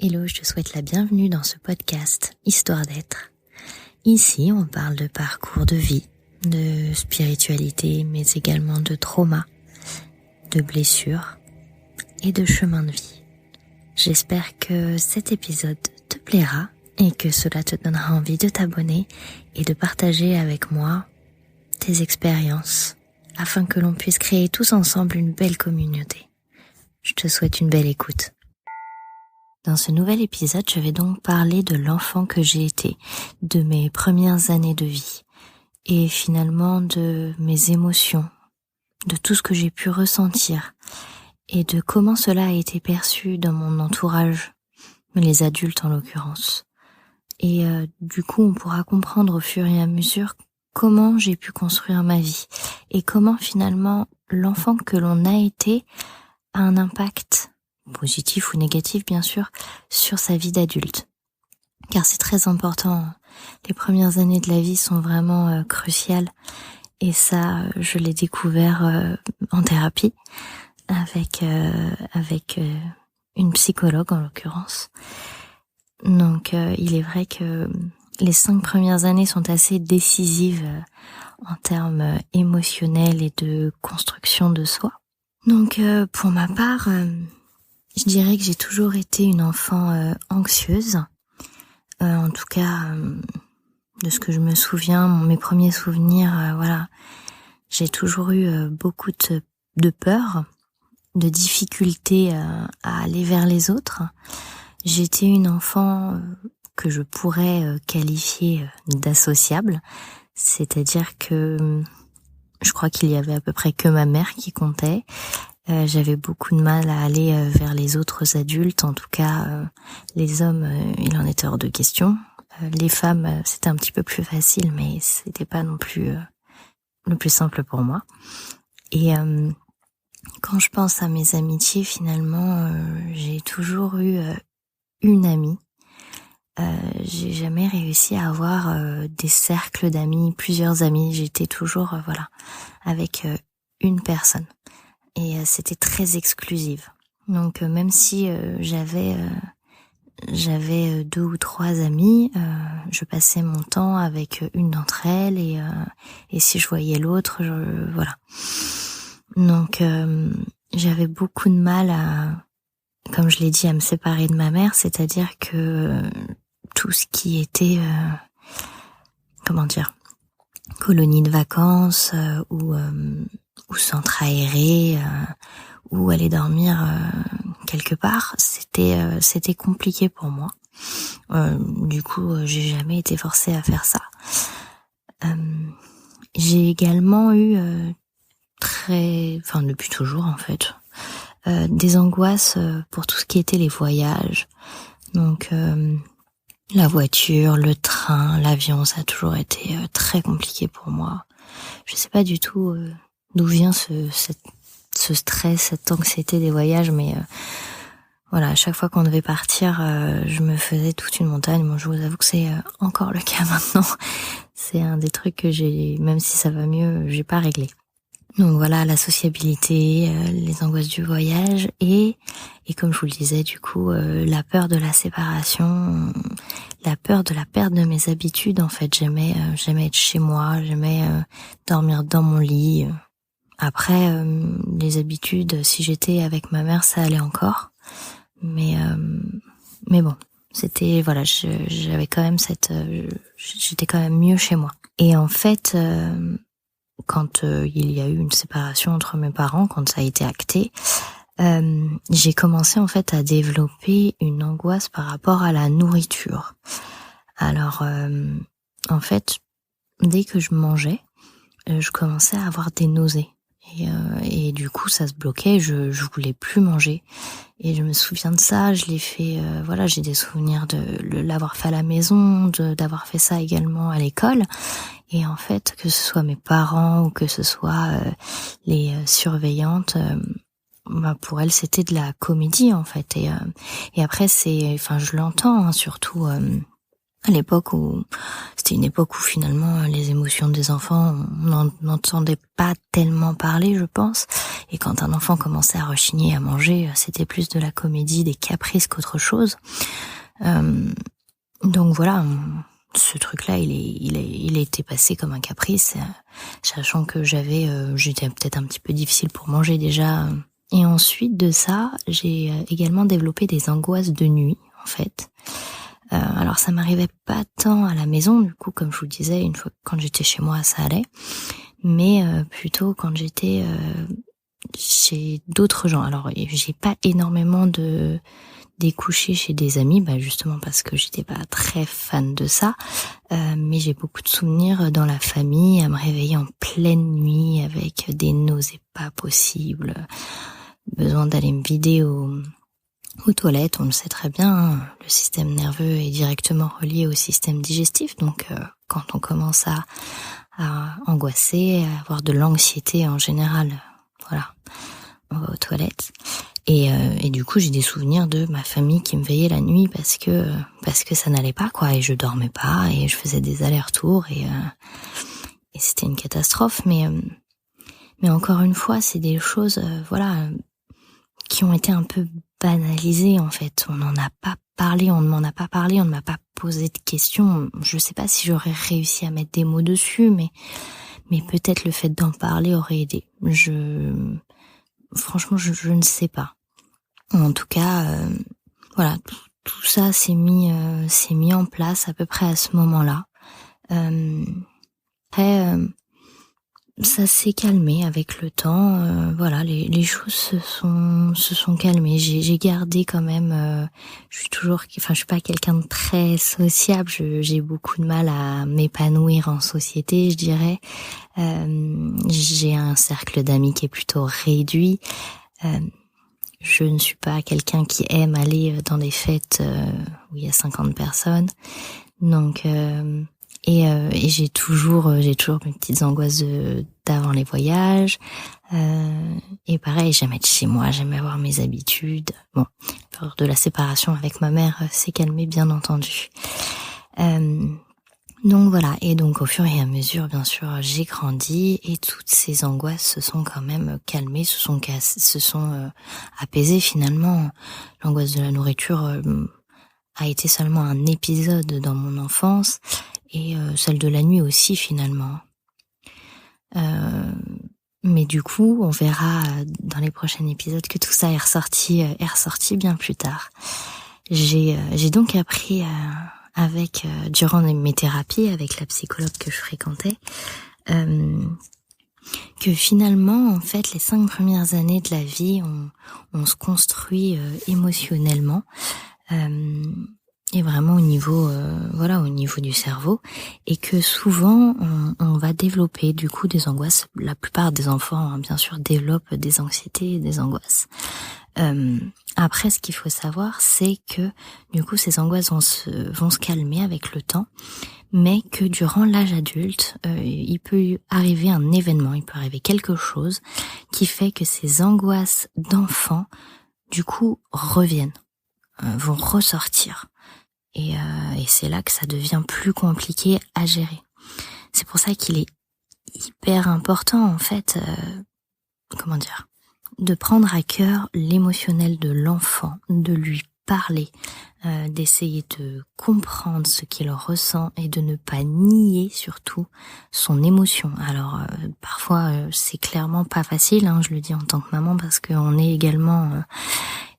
Hello, je te souhaite la bienvenue dans ce podcast Histoire d'être. Ici, on parle de parcours de vie, de spiritualité, mais également de trauma, de blessures et de chemin de vie. J'espère que cet épisode te plaira et que cela te donnera envie de t'abonner et de partager avec moi tes expériences afin que l'on puisse créer tous ensemble une belle communauté. Je te souhaite une belle écoute. Dans ce nouvel épisode, je vais donc parler de l'enfant que j'ai été, de mes premières années de vie et finalement de mes émotions, de tout ce que j'ai pu ressentir et de comment cela a été perçu dans mon entourage, les adultes en l'occurrence. Et du coup, on pourra comprendre au fur et à mesure comment j'ai pu construire ma vie et comment finalement l'enfant que l'on a été a un impact positif ou négatif bien sûr, sur sa vie d'adulte. Car c'est très important, les premières années de la vie sont vraiment cruciales et ça, je l'ai découvert en thérapie avec une psychologue en l'occurrence. Donc il est vrai que les 5 premières années sont assez décisives en termes émotionnels et de construction de soi. Donc pour ma part, je dirais que j'ai toujours été une enfant anxieuse. En tout cas, de ce que je me souviens, mes premiers souvenirs, voilà, j'ai toujours eu beaucoup de peur, de difficulté à aller vers les autres. J'étais une enfant que je pourrais qualifier d'associable, c'est-à-dire que je crois qu'il y avait à peu près que ma mère qui comptait. J'avais beaucoup de mal à aller vers les autres adultes, en tout cas les hommes, il en était hors de question. Les femmes, c'était un petit peu plus facile, mais c'était pas non plus le plus simple pour moi. Et quand je pense à mes amitiés, finalement, j'ai toujours eu une amie. J'ai jamais réussi à avoir des cercles d'amis, plusieurs amis. J'étais toujours, avec une personne. Et c'était très exclusive. Donc même si j'avais 2 ou 3 amies, je passais mon temps avec une d'entre elles et si je voyais l'autre, voilà. Donc j'avais beaucoup de mal à, comme je l'ai dit, à me séparer de ma mère, c'est-à-dire que tout ce qui était colonie de vacances ou centre aéré ou aller dormir quelque part, c'était compliqué pour moi. Du coup, j'ai jamais été forcée à faire ça. J'ai également eu depuis toujours en fait, des angoisses pour tout ce qui était les voyages. Donc la voiture, le train, l'avion, ça a toujours été très compliqué pour moi. Je sais pas du tout d'où vient ce stress, cette anxiété des voyages, mais voilà, à chaque fois qu'on devait partir, je me faisais toute une montagne. Bon, je vous avoue que c'est encore le cas maintenant. C'est un des trucs que même si ça va mieux, j'ai pas réglé. Donc voilà, la sociabilité, les angoisses du voyage et comme je vous le disais, du coup, la peur de la séparation, la peur de la perte de mes habitudes. En fait, j'aimais être chez moi, j'aimais dormir dans mon lit. Après, les habitudes, si j'étais avec ma mère, ça allait encore. Mais bon, c'était, voilà, j'avais quand même j'étais quand même mieux chez moi. Et en fait, quand il y a eu une séparation entre mes parents, quand ça a été acté, j'ai commencé en fait à développer une angoisse par rapport à la nourriture. Alors, en fait, dès que je mangeais, je commençais à avoir des nausées. Et du coup, ça se bloquait, je voulais plus manger. Et je me souviens de ça, je l'ai fait, j'ai des souvenirs de l'avoir fait à la maison, d'avoir fait ça également à l'école. Et en fait, que ce soit mes parents ou que ce soit les surveillantes, pour elles, c'était de la comédie, en fait. Et après, je l'entends, hein, surtout à l'époque où c'était une époque où finalement les émotions des enfants, on n'entendait pas tellement parler, je pense. Et quand un enfant commençait à rechigner à manger, c'était plus de la comédie, des caprices qu'autre chose. Donc voilà, ce truc-là, il a été passé comme un caprice, sachant que j'étais peut-être un petit peu difficile pour manger déjà. Et ensuite de ça, j'ai également développé des angoisses de nuit, en fait. Alors ça m'arrivait pas tant à la maison, du coup, comme je vous le disais, une fois quand j'étais chez moi, ça allait, mais plutôt quand j'étais chez d'autres gens. Alors j'ai pas énormément des couchers chez des amis, justement parce que j'étais pas très fan de ça, mais j'ai beaucoup de souvenirs dans la famille, à me réveiller en pleine nuit avec des nausées pas possibles, besoin d'aller me vider aux toilettes. On le sait très bien, hein, le système nerveux est directement relié au système digestif, donc quand on commence à angoisser, à avoir de l'anxiété en général, voilà, on va aux toilettes. Et du coup, j'ai des souvenirs de ma famille qui me veillait la nuit parce que ça n'allait pas, quoi, et je dormais pas et je faisais des allers-retours et c'était une catastrophe. Mais encore une fois, c'est des choses, qui ont été un peu banalisées en fait. On n'en a pas parlé, on ne m'en a pas parlé, on ne m'a pas posé de questions. Je sais pas si j'aurais réussi à mettre des mots dessus, mais peut-être le fait d'en parler aurait aidé. Franchement, je ne sais pas. En tout cas, tout ça s'est mis en place à peu près à ce moment-là. Après, ça s'est calmé avec le temps. Les choses se sont calmées. J'ai gardé quand même. Je suis pas quelqu'un de très sociable. J'ai beaucoup de mal à m'épanouir en société, je dirais. J'ai un cercle d'amis qui est plutôt réduit. Je ne suis pas quelqu'un qui aime aller dans des fêtes où il y a 50 personnes. Donc et j'ai toujours mes petites angoisses d'avant les voyages. Et pareil, j'aime être chez moi, j'aime avoir mes habitudes. Bon, la peur de la séparation avec ma mère s'est calmée, bien entendu. Donc voilà, et donc au fur et à mesure, bien sûr, j'ai grandi et toutes ces angoisses se sont quand même calmées, se sont apaisées finalement. L'angoisse de la nourriture a été seulement un épisode dans mon enfance et celle de la nuit aussi finalement. Mais du coup, on verra dans les prochains épisodes que tout ça est ressorti bien plus tard. J'ai donc appris durant mes thérapies avec la psychologue que je fréquentais, que finalement, en fait, les 5 premières années de la vie, on se construit émotionnellement, et vraiment au niveau du cerveau, et que souvent on va développer du coup des angoisses. La plupart des enfants, bien sûr, développent des anxiétés et des angoisses. Après, ce qu'il faut savoir, c'est que du coup ces angoisses vont se calmer avec le temps, mais que durant l'âge adulte, il peut arriver un événement, il peut arriver quelque chose qui fait que ces angoisses d'enfant, du coup, reviennent, vont ressortir. Et c'est là que ça devient plus compliqué à gérer. C'est pour ça qu'il est hyper important, en fait, de prendre à cœur l'émotionnel de l'enfant, de lui parler, d'essayer de comprendre ce qu'il ressent et de ne pas nier surtout son émotion. Alors parfois c'est clairement pas facile, je le dis en tant que maman, parce qu'on est également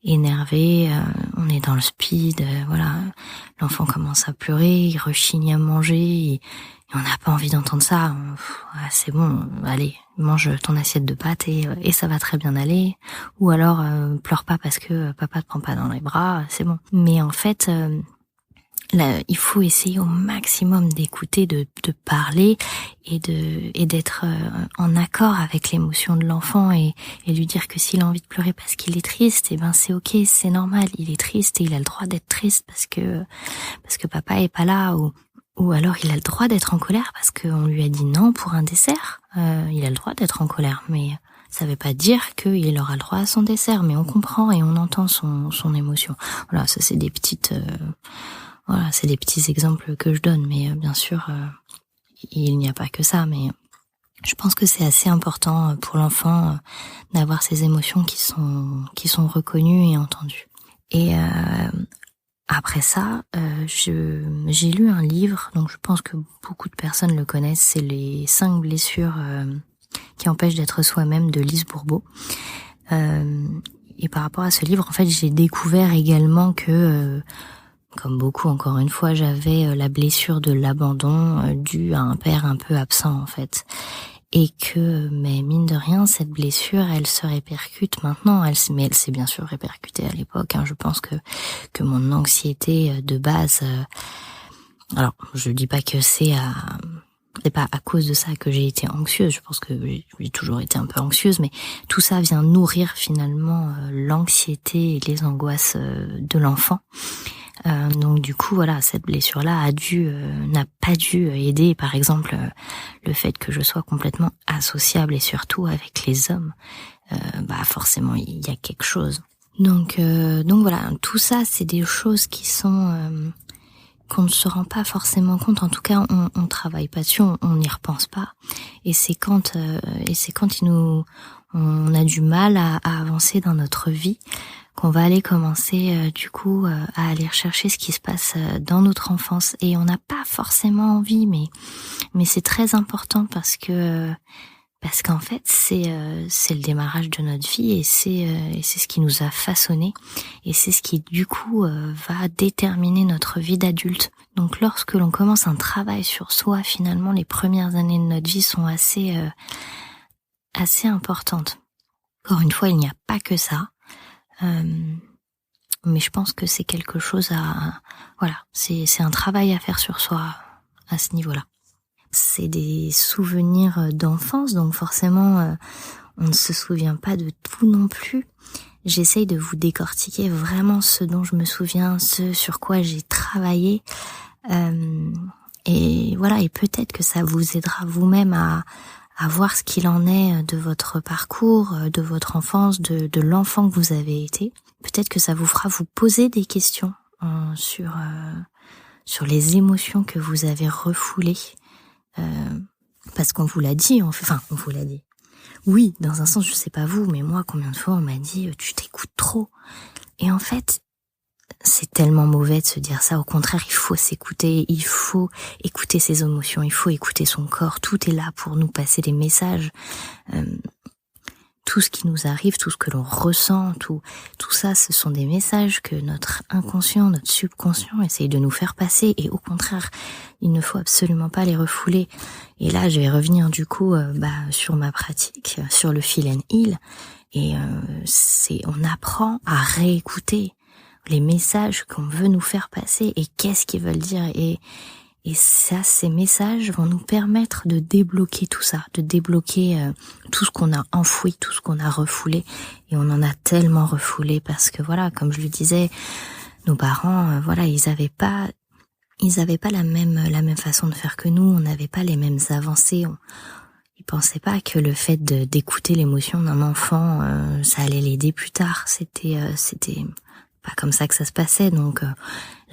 énervé, on est dans le speed, l'enfant commence à pleurer, il rechigne à manger, et on n'a pas envie d'entendre ça. C'est bon, allez, mange ton assiette de pâtes et ça va très bien aller. Ou alors pleure pas parce que papa te prend pas dans les bras, c'est bon. Mais en fait, là, il faut essayer au maximum d'écouter, de parler et d'être en accord avec l'émotion de l'enfant et lui dire que s'il a envie de pleurer parce qu'il est triste, c'est ok, c'est normal, il est triste et il a le droit d'être triste parce que papa est pas là, ou alors il a le droit d'être en colère parce qu'on lui a dit non pour un dessert. Il a le droit d'être en colère, mais ça veut pas dire qu'il aura le droit à son dessert, mais on comprend et on entend son émotion. Voilà, ça c'est des petites c'est des petits exemples que je donne, mais bien sûr, il n'y a pas que ça, mais Je pense que c'est assez important pour l'enfant d'avoir ces émotions qui sont reconnues et entendues. Et après ça, j'ai lu un livre, donc je pense que beaucoup de personnes le connaissent, c'est les 5 blessures qui empêchent d'être soi-même de Lise Bourbeau. Et par rapport à ce livre, en fait, j'ai découvert également que, comme beaucoup, encore une fois, j'avais la blessure de l'abandon due à un père un peu absent, en fait. Et que, mais mine de rien, cette blessure, elle se répercute maintenant. Mais elle s'est bien sûr répercutée à l'époque. Je pense que mon anxiété de base. Alors, je dis pas que c'est pas à cause de ça que j'ai été anxieuse. Je pense que j'ai toujours été un peu anxieuse, mais tout ça vient nourrir finalement l'anxiété et les angoisses de l'enfant. Donc du coup voilà, cette blessure-là n'a pas dû aider, par exemple le fait que je sois complètement associable et surtout avec les hommes. Forcément il y a quelque chose. Donc voilà, tout ça c'est des choses qui sont qu'on ne se rend pas forcément compte. En tout cas, on travaille pas dessus, on n'y repense pas. Et c'est quand on a du mal à avancer dans notre vie qu'on va aller commencer à aller rechercher ce qui se passe dans notre enfance. Et on n'a pas forcément envie, mais c'est très important parce qu'en fait c'est le démarrage de notre vie et c'est ce qui nous a façonné et c'est ce qui du coup va déterminer notre vie d'adulte. Donc lorsque l'on commence un travail sur soi, finalement les premières années de notre vie sont assez importantes. Encore une fois, il n'y a pas que ça. Mais je pense que c'est quelque chose c'est un travail à faire sur soi à ce niveau-là. C'est des souvenirs d'enfance, donc forcément on ne se souvient pas de tout non plus. J'essaye de vous décortiquer vraiment ce dont je me souviens, ce sur quoi j'ai travaillé, et voilà, et peut-être que ça vous aidera vous-même à voir ce qu'il en est de votre parcours, de votre enfance, de l'enfant que vous avez été. Peut-être que ça vous fera vous poser des questions sur les émotions que vous avez refoulées. Parce qu'on vous l'a dit, on vous l'a dit. Oui, dans un sens, je sais pas vous, mais moi, combien de fois on m'a dit tu t'écoutes trop. Et en fait, c'est tellement mauvais de se dire ça. Au contraire, il faut s'écouter, il faut écouter ses émotions, il faut écouter son corps. Tout est là pour nous passer des messages. Tout ce qui nous arrive, tout ce que l'on ressent, tout ça, ce sont des messages que notre inconscient, notre subconscient essaye de nous faire passer. Et au contraire, il ne faut absolument pas les refouler. Et là, je vais revenir du coup sur ma pratique, sur le Feel and Heal. Et on apprend à réécouter les messages qu'on veut nous faire passer et qu'est-ce qu'ils veulent dire. Et ça, ces messages vont nous permettre de débloquer tout ça, de débloquer tout ce qu'on a enfoui, tout ce qu'on a refoulé. Et on en a tellement refoulé parce que voilà, comme je le disais, nos parents, ils avaient pas la même façon de faire que nous. On n'avait pas les mêmes avancées. Ils pensaient pas que le fait d'écouter l'émotion d'un enfant, ça allait l'aider plus tard. C'était pas comme ça que ça se passait, donc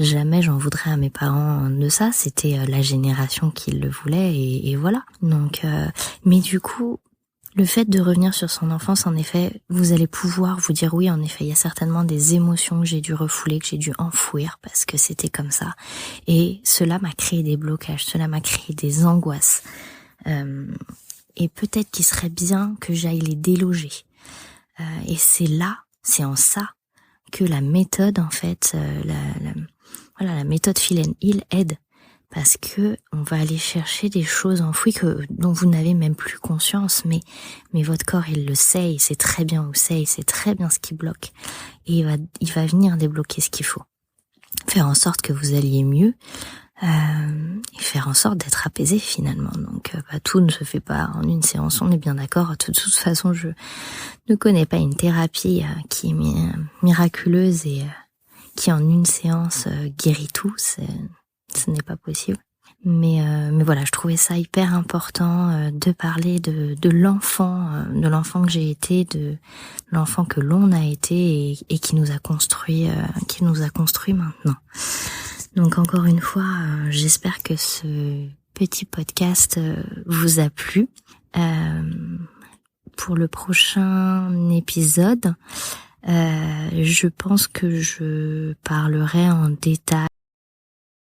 jamais j'en voudrais à mes parents de ça. C'était la génération qui le voulait et voilà. Donc, mais du coup, le fait de revenir sur son enfance, en effet, vous allez pouvoir vous dire oui, en effet, il y a certainement des émotions que j'ai dû refouler, que j'ai dû enfouir parce que c'était comme ça. Et cela m'a créé des blocages, cela m'a créé des angoisses. Et peut-être qu'il serait bien que j'aille les déloger. Et c'est en ça que la méthode, en fait, la méthode Feel and Heal aide. Parce que on va aller chercher des choses enfouies dont vous n'avez même plus conscience, mais votre corps, il le sait, il sait très bien où c'est, il sait très bien ce qui bloque. Et il va venir débloquer ce qu'il faut. Faire en sorte que vous alliez mieux, et faire en sorte d'être apaisé finalement. Donc tout ne se fait pas en une séance, on est bien d'accord. De toute façon, je ne connais pas une thérapie qui est miraculeuse et qui en une séance guérit tout. Ce n'est pas possible. Mais voilà, je trouvais ça hyper important de parler de l'enfant que j'ai été, de l'enfant que l'on a été et qui nous a construit maintenant. Donc encore une fois, j'espère que ce petit podcast vous a plu. Pour le prochain épisode, je pense que je parlerai en détail